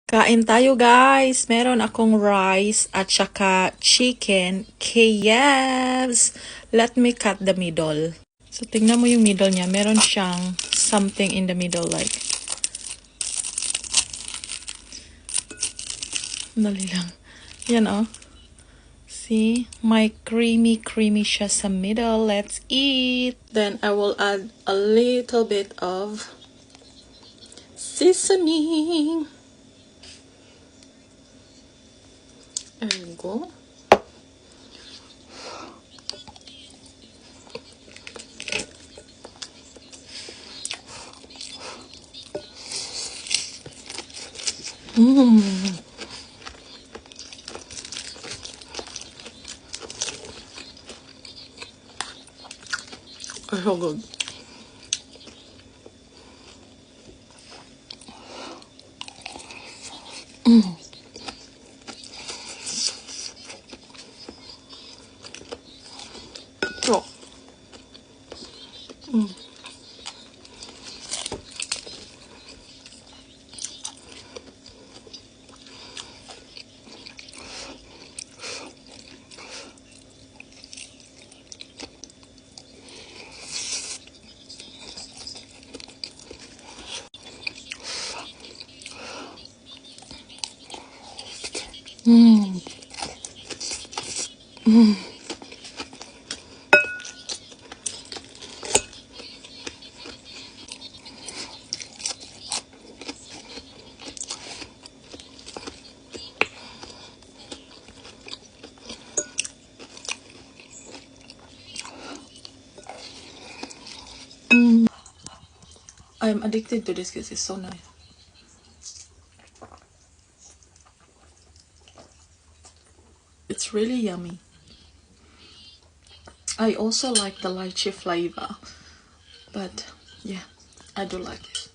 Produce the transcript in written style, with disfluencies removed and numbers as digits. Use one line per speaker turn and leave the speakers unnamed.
Kain tayo guys. Meron akong rice at saka chicken Kievs. Let me cut the middle. So tingnan mo yung middle niya. Meron siyang something in the middle like. Dali lang. Yan oh. See? May creamy siya sa middle. Let's eat. Then I will add a little bit of seasoning. There you go. It's so good. Oh. I'm addicted to this because it's so nice. It's really yummy. I also like the lychee flavor, but yeah, I do like it.